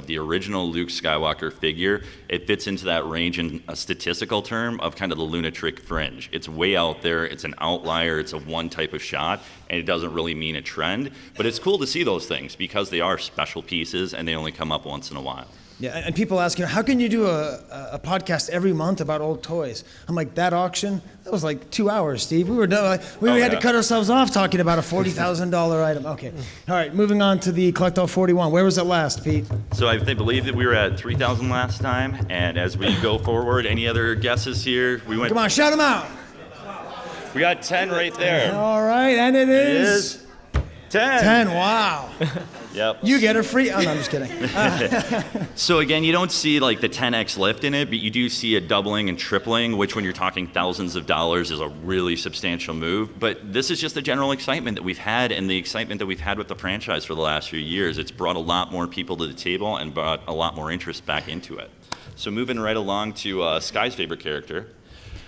the original Luke Skywalker figure, it fits into that range in a statistical term of kind of the lunatic fringe. It's way out there. It's an outlier. It's a one type of shot, and it doesn't really mean a trend. But it's cool to see those things because they are special pieces and they only come up once in a while. Yeah, and people ask, how can you do a podcast every month about old toys? I'm like, that auction, that was like 2 hours, Steve. We were done. We had to cut ourselves off talking about a $40,000 item. Okay. All right, moving on to the Collect All 41. Where was it last, Pete? So I believe that we were at 3,000 last time, and as we go forward, any other guesses here? We went. Come on, shout them out. We got 10 right there. All right, and it It is is 10. 10. Wow. Yep. You get a free. Oh, no, I'm just kidding. So again, you don't see like the 10x lift in it, but you do see a doubling and tripling, which when you're talking thousands of dollars is a really substantial move. But this is just the general excitement that we've had and the excitement that we've had with the franchise for the last few years. It's brought a lot more people to the table and brought a lot more interest back into it. So moving right along to Sky's favorite character.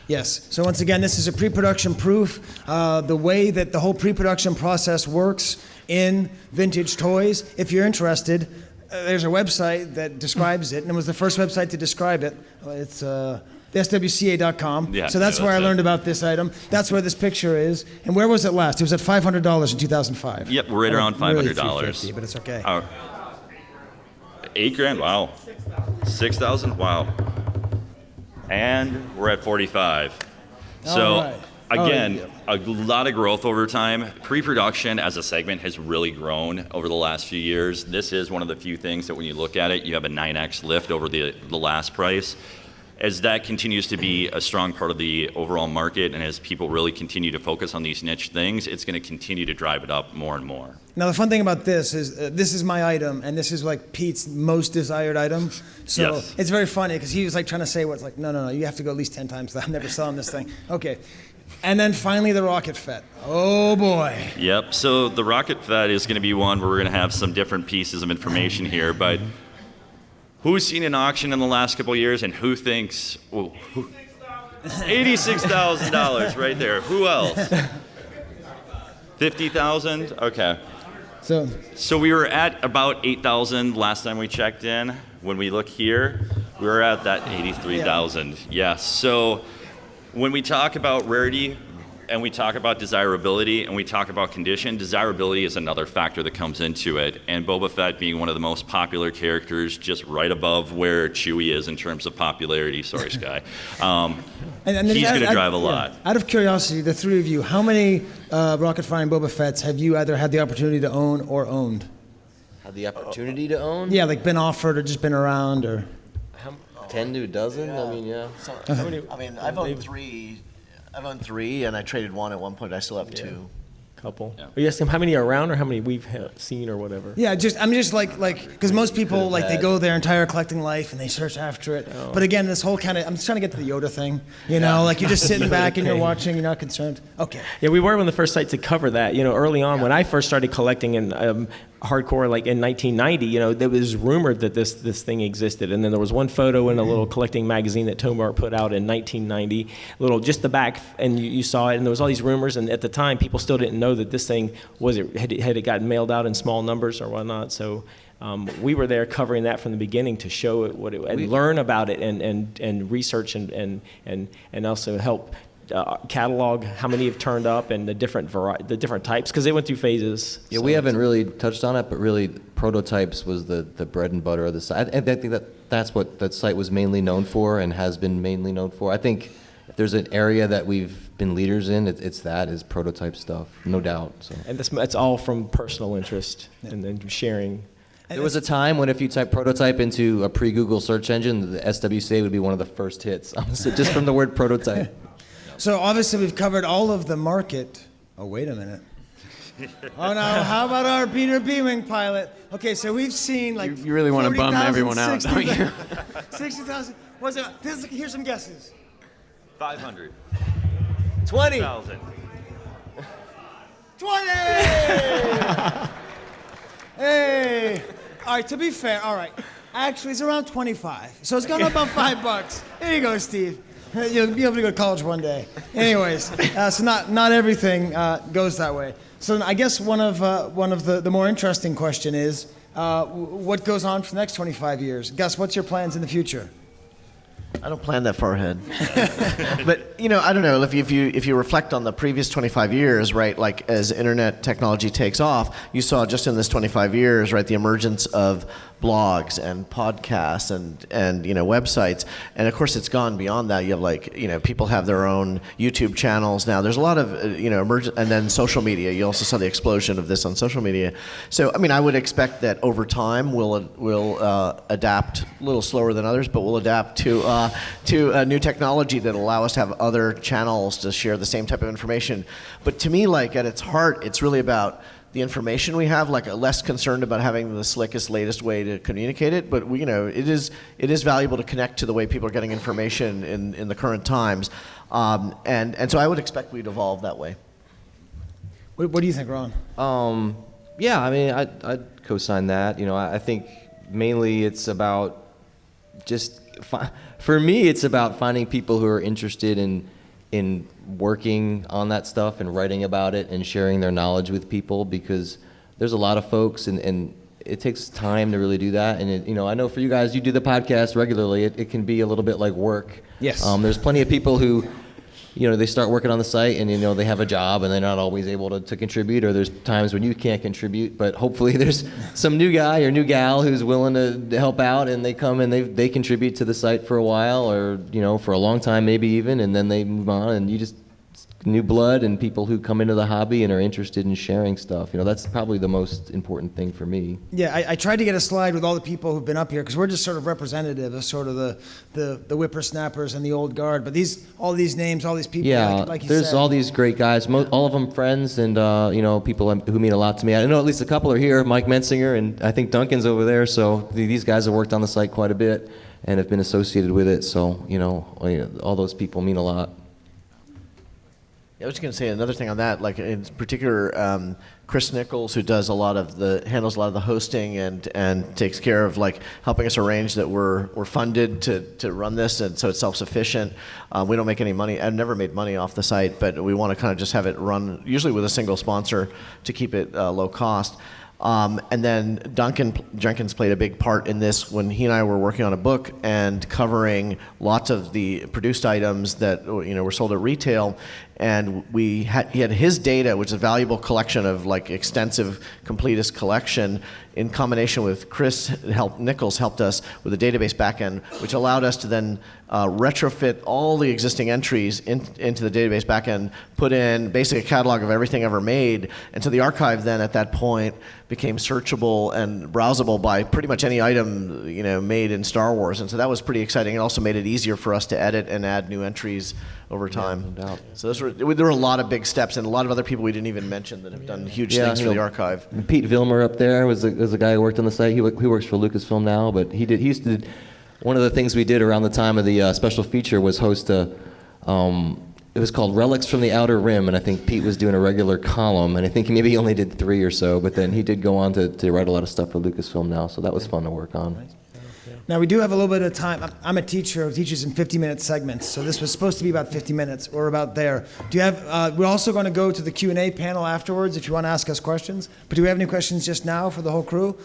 Yes. So once again, this is a pre-production proof. The way that the whole pre-production process works in vintage toys. If you're interested, there's a website that describes it, and it was the first website to describe it. It's SWCA.com. Yeah, so that's yeah, where I that's learned it. about this item. That's where this picture is. And where was it last? It was at $500 in 2005. Yep, we're right around Really $500. $350, but it's okay. $8,000, wow. 6,000, wow. And we're at 45. So All right. again, a lot of growth over time. Pre-production as a segment has really grown over the last few years. This is one of the few things that when you look at it, you have a 9x lift over the last price. As that continues to be a strong part of the overall market and as people really continue to focus on these niche things, it's going to continue to drive it up more and more. Now, the fun thing about this is this is my item, and this is like Pete's most desired item. So Yes. it's very funny because he was like trying to say what's like, no, you have to go at least 10 times that. I'm never selling this thing. Okay. And then finally the Rocket Fett. Oh boy. Yep, so the Rocket Fett is going to be one where we're going to have some different pieces of information here, but who's seen an auction in the last couple of years and who thinks, $86,000 right there. Who else? 50,000? Okay. So we were at about 8,000 last time we checked in. When we look here, we were at that 83,000. Yes. So when we talk about rarity, and we talk about desirability and we talk about condition. Desirability is another factor that comes into it. And Boba Fett being one of the most popular characters, just right above where Chewie is in terms of popularity. Sorry, Sky. And He's out- going to out- drive a yeah. lot. Out of curiosity, the three of you, how many rocket flying Boba Fetts have you either had the opportunity to own or owned? Had the opportunity to own? Yeah, like been offered or just been around or. 10 to a dozen? I mean, yeah. I mean, I've owned three. I've owned three, and I traded one at one point. I still have two. Couple. Are you asking how many are around or how many we've seen or whatever? Yeah, I'm just like, because most people, like, they go their entire collecting life and they search after it. Oh. But again, this whole kind of, I'm just trying to get to the Yoda thing, you know, like you're just sitting back and you're watching, you're not concerned. Okay. Yeah, we were one of the first sites to cover that. You know, early on when I first started collecting in hardcore, like in 1990, you know, there was rumored that this thing existed, and then there was one photo in a little collecting magazine that Tomar put out in 1990, little just the back, and you saw it, and there was all these rumors, and at the time people still didn't know that this thing had it gotten mailed out in small numbers or whatnot. So we were there covering that from the beginning to show it what it and learn about it and research and also help. Catalog how many have turned up and the different types, because they went through phases. Yeah, So we haven't really touched on it, but really prototypes was the bread and butter of the site. And I think that's what that site was mainly known for and has been mainly known for. I think if there's an area that we've been leaders in, it's prototype stuff, no doubt. So. And that's all from personal interest and then sharing. There was a time when if you type prototype into a pre-Google search engine, the SWCA would be one of the first hits, honestly, just from the word prototype. So obviously we've covered all of the market. Oh, wait a minute. Oh no, how about our Peter B-Wing pilot? Okay, so we've seen like You really want to bum 40,000, everyone out, don't you? 60,000. What's it? Here's some guesses. 500. 20! 20! Hey! All right, to be fair, all right. Actually, it's around 25. So it's gone up about $5. There you go, Steve. You'll be able to go to college one day. Anyways, so not everything goes that way. So I guess one of the more interesting question is, what goes on for the next 25 years? Gus, what's your plans in the future? I don't plan that far ahead. But, you know, I don't know, if you reflect on the previous 25 years, right, like as internet technology takes off, you saw just in this 25 years, right, the emergence of blogs and podcasts and you know, websites. And of course it's gone beyond that. You have like, you know, people have their own YouTube channels now. There's a lot of, you know, and then social media. You also saw the explosion of this on social media. So, I mean, I would expect that over time we'll adapt a little slower than others, but we'll adapt to a new technology that will allow us to have other channels to share the same type of information. But to me, like at its heart, it's really about the information we have, like less concerned about having the slickest, latest way to communicate it. But we, you know, it is valuable to connect to the way people are getting information in the current times, and so I would expect we'd evolve that way. What do you think, Ron? Yeah, I mean, I'd co-sign that. You know, I think mainly it's about just, for me, it's about finding people who are interested in working on that stuff and writing about it and sharing their knowledge with people, because there's a lot of folks and it takes time to really do that. And you know, I know for you guys, you do the podcast regularly. It can be a little bit like work. Yes. There's plenty of people who, you know, they start working on the site and, you know, they have a job and they're not always able to contribute, or there's times when you can't contribute, but hopefully there's some new guy or new gal who's willing to help out, and they come and they contribute to the site for a while, or, you know, for a long time maybe even, and then they move on, and you just, new blood and people who come into the hobby and are interested in sharing stuff. You know, that's probably the most important thing for me. Yeah, I tried to get a slide with all the people who've been up here, because we're just sort of representative of sort of the whippersnappers and the old guard. But all these names, all these people, Yeah, like you there's said. all these great guys, all of them friends, and you know, people who mean a lot to me. I know at least a couple are here, Mike Mensinger, and I think Duncan's over there. So these guys have worked on the site quite a bit and have been associated with it. So, you know, all those people mean a lot. I was going to say another thing on that, like in particular, Chris Nichols, who does handles a lot of the hosting and takes care of like helping us arrange that we're funded to run this, and so it's self-sufficient. We don't make any money. I've never made money off the site, but we want to kind of just have it run, usually with a single sponsor, to keep it low cost. And then Duncan Jenkins played a big part in this when he and I were working on a book and covering lots of the produced items that were sold at retail. And he had his data, which is a valuable collection of like extensive completist collection, in combination with Chris Nichols helped us with a database backend, which allowed us to then retrofit all the existing entries into the database backend, put in basically a catalog of everything ever made, and so the archive then at that point became searchable and browsable by pretty much any item made in Star Wars, and so that was pretty exciting. It also made it easier for us to edit and add new entries over time. no doubt. So there were a lot of big steps, and a lot of other people we didn't even mention that have done huge things for the archive. And Pete Vilmer up there was a guy who worked on the site. He works for Lucasfilm now, but he used to. One of the things we did around the time of the special feature was host a. It was called Relics from the Outer Rim, and I think Pete was doing a regular column, and I think maybe he only did 3 or so, but then he did go on to write a lot of stuff for Lucasfilm now, so that was fun to work on. Now, we do have a little bit of time. I'm a teacher who teaches in 50-minute segments, so this was supposed to be about 50 minutes, or about there. Do you have? We're also going to go to the Q&A panel afterwards if you want to ask us questions. But do we have any questions just now for the whole crew?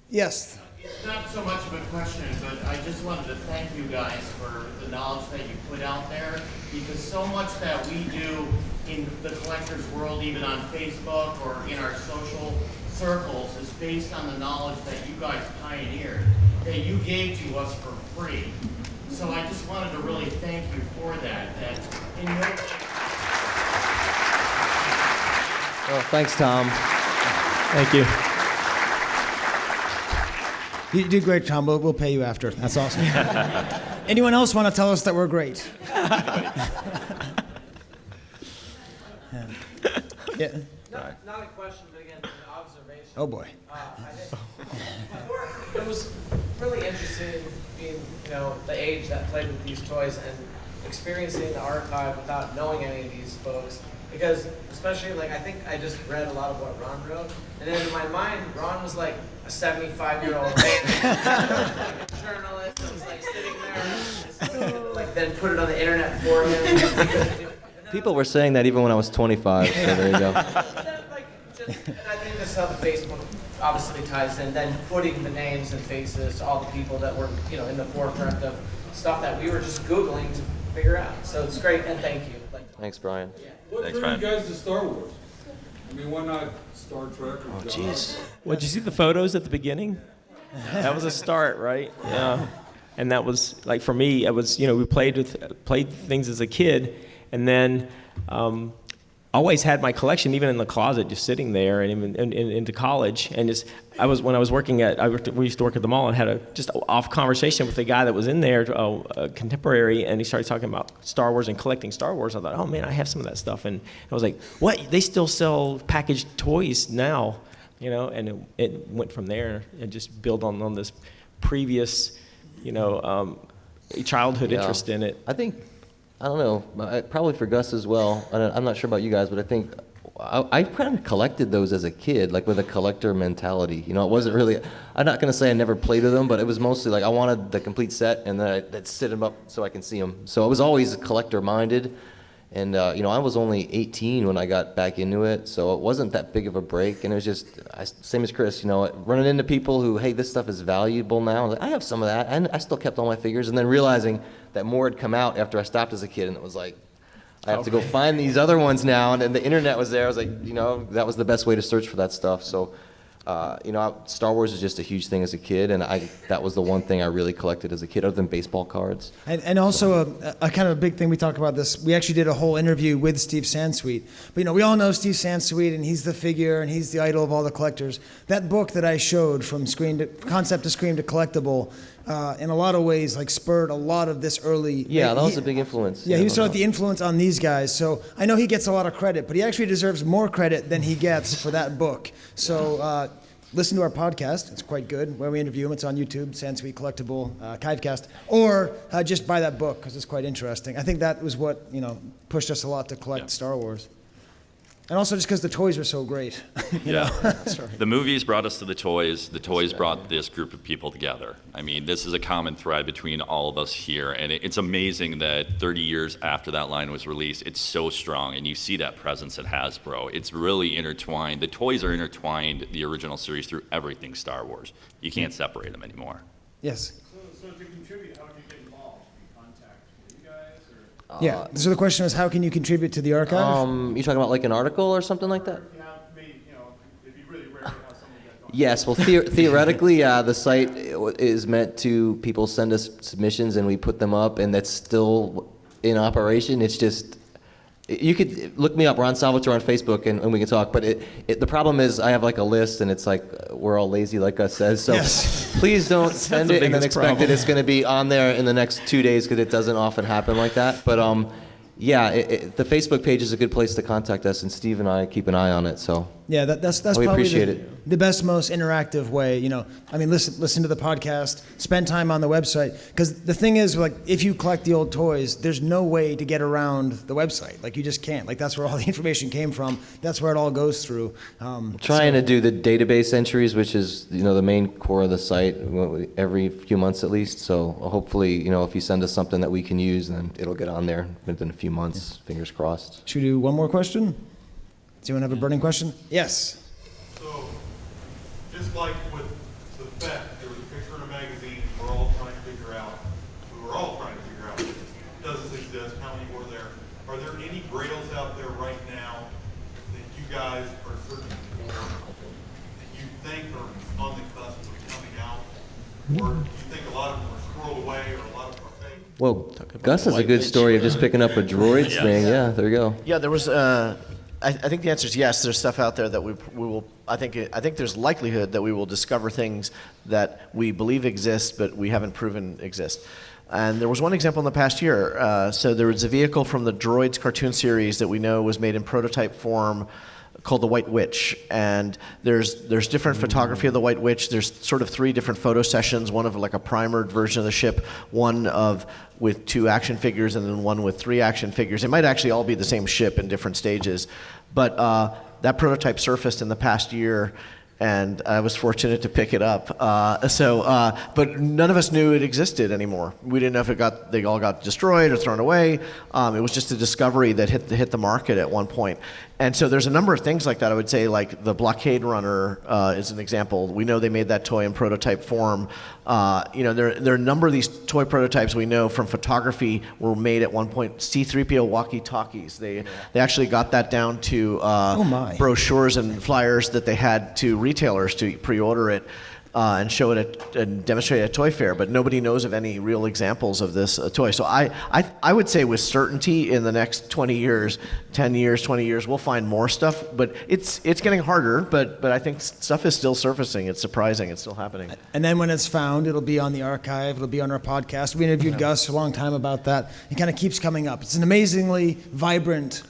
Yes. It's not so much of a question, but I just wanted to thank you guys for the knowledge that you put out there, because so much that we do in the collector's world, even on Facebook or in our social circles, is based on the knowledge that you guys pioneered, that you gave to us for free. So I just wanted to really thank you for that. That in no way. Well, thanks, Tom. Thank you. You did great, Tom. We'll pay you after. That's awesome. Anyone else want to tell us that we're great? Yeah. Not a question, but again, an observation. Oh boy. It was really interesting being, the age that played with these toys and experiencing the archive without knowing any of these folks. Because especially, I think I just read a lot of what Ron wrote, and then in my mind, Ron was like a 75-year-old man, journalist, that was sitting there, then put it on the internet for him. People were saying that even when I was 25, so there you go. And I think that's how the Facebook obviously ties in, then putting the names and faces to all the people that were, in the forefront of stuff that we were just Googling to figure out. So it's great, and thank you. Thanks, Brian. What Thanks, drew you Brian. guys to Star Wars? I mean, why not Star Trek or Jeez. Well, did you see the photos at the beginning? That was a start, right? Yeah. And that was for me. It was we played things as a kid, and then always had my collection even in the closet, just sitting there, and even into college. And when I was working we used to work at the mall, and had a just off conversation with the guy that was in there, a contemporary, and he started talking about Star Wars and collecting Star Wars. I thought, oh man, I have some of that stuff, and I was like, what? They still sell packaged toys now, and it went from there and just built on this previous, childhood interest in it. I don't know, probably for Gus as well. I'm not sure about you guys, but I think I kind of collected those as a kid, with a collector mentality. It wasn't really, I'm not going to say I never played with them, but it was mostly I wanted the complete set, and then I'd sit them up so I can see them. So I was always collector-minded, and I was only 18 when I got back into it, so it wasn't that big of a break, and it was just, same as Chris, running into people who, hey, this stuff is valuable now. I was like, I have some of that, and I still kept all my figures, and then realizing that more had come out after I stopped as a kid, and it was like, I have to go find these other ones now, and then the internet was there. I was like, that was the best way to search for that stuff. So, Star Wars is just a huge thing as a kid, and that was the one thing I really collected as a kid, other than baseball cards. And also a kind of a big thing we talk about this. We actually did a whole interview with Steve Sansweet. But we all know Steve Sansweet, and he's the figure, and he's the idol of all the collectors. That book that I showed, from concept to screen to collectible, in a lot of ways spurred a lot of this early. Yeah, that was a big influence. Yeah, he was sort of the influence on these guys. So I know he gets a lot of credit, but he actually deserves more credit than he gets for that book. So listen to our podcast. It's quite good, where we interview him. It's on YouTube, Sansweet Collectible, Kivecast. Or just buy that book, because it's quite interesting. I think that was what pushed us a lot to collect Star Wars. And also just because the toys are so great. Yeah. The movies brought us to the toys. The toys brought this group of people together. I mean, this is a common thread between all of us here, and it's amazing that 30 years after that line was released, it's so strong, and you see that presence at Hasbro. It's really intertwined. The toys are intertwined, the original series, through everything Star Wars. You can't separate them anymore. Yes. So to contribute, how would you get involved? Do you contact you guys, or? Yeah. So the question is, how can you contribute to the archive? You talking about like an article or something like that? If you have, maybe, you know, it'd be really rare to have somebody get on. Yes, well, theoretically, the site is meant to, people send us submissions and we put them up, and that's still in operation. It's just, you could look me up, Ron Salvatore on Facebook, and we can talk, but the problem is I have like a list, and it's like, we're all lazy, like Gus says, so Yes. please don't send the it and then biggest expect problem. that it's going to be on there in the next 2 days, because it doesn't often happen like that, but yeah, the Facebook page is a good place to contact us, and Steve and I keep an eye on it, so. Yeah, that's We probably appreciate the, it. the best, most interactive way. You know, I mean, listen to the podcast, spend time on the website. Because the thing is, like, if you collect the old toys, there's no way to get around the website. Like, you just can't. Like, that's where all the information came from. That's where it all goes through. Trying to do the database entries, which is, the main core of the site, every few months at least. So hopefully, if you send us something that we can use, then it'll get on there within a few months. Fingers crossed. Should we do one more question? Does anyone have a burning question? Yes. So, just like with the theft, there was a picture in a magazine, we were all trying to figure out, does this exist, how many were there? Are there any grails out there right now that you guys are searching for, that you think are on the cusp of coming out? Or do you think a lot of them are squirreled away, or a lot of them are fake? Well, Gus has a good story of just picking up a droids thing. Yeah, there you go. Yeah, there was. I think the answer is yes. There's stuff out there that we will. I think there's likelihood that we will discover things that we believe exist, but we haven't proven exist. And there was one example in the past year. So there was a vehicle from the Droids cartoon series that we know was made in prototype form, called the White Witch, and there's different photography of the White Witch. There's sort of 3 different photo sessions, one of like a primered version of the ship, one with 2 action figures, and then one with 3 action figures. It might actually all be the same ship in different stages, but that prototype surfaced in the past year, and I was fortunate to pick it up. But none of us knew it existed anymore. We didn't know if they all got destroyed or thrown away. It was just a discovery that hit the market at one point. And so there's a number of things like that. I would say, like the Blockade Runner is an example. We know they made that toy in prototype form. There are a number of these toy prototypes we know from photography were made at one point. C-3PO walkie-talkies. They actually got that down to brochures and flyers that they had to retailers to pre-order it and show it and demonstrate it at Toy Fair, but nobody knows of any real examples of this toy. So I would say with certainty in the next 20 years, 10 years, 20 years, we'll find more stuff, but it's getting harder, but I think stuff is still surfacing. It's surprising. It's still happening. And then when it's found, it'll be on the archive. It'll be on our podcast. We interviewed Gus for a long time about that. It kind of keeps coming up. It's an amazingly vibrant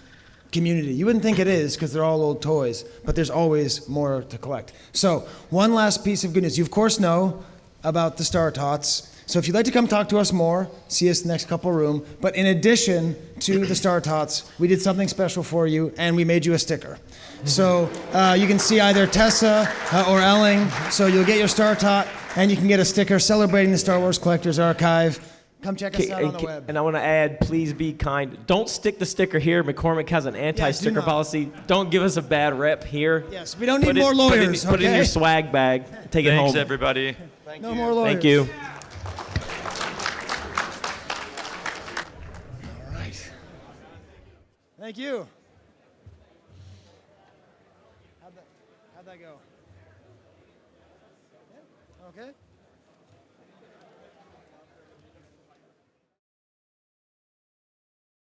community. You wouldn't think it is because they're all old toys, but there's always more to collect. So one last piece of good news. You of course know about the Star Tots. So if you'd like to come talk to us more, see us in the next couple room. But in addition to the Star Tots, we did something special for you, and we made you a sticker. So you can see either Tessa or Elling. So you'll get your Star Tot, and you can get a sticker celebrating the Star Wars Collectors Archive. Come check us out on the web. And I want to add, please be kind. Don't stick the sticker here. McCormick has an anti-sticker not. policy. Don't give us a bad rep here. Yes, we don't need more lawyers, Put it in okay? your swag bag. Take it home. Thanks, everybody. No more lawyers. Thank you. All right. Thank you. How'd that go? Yeah? Okay.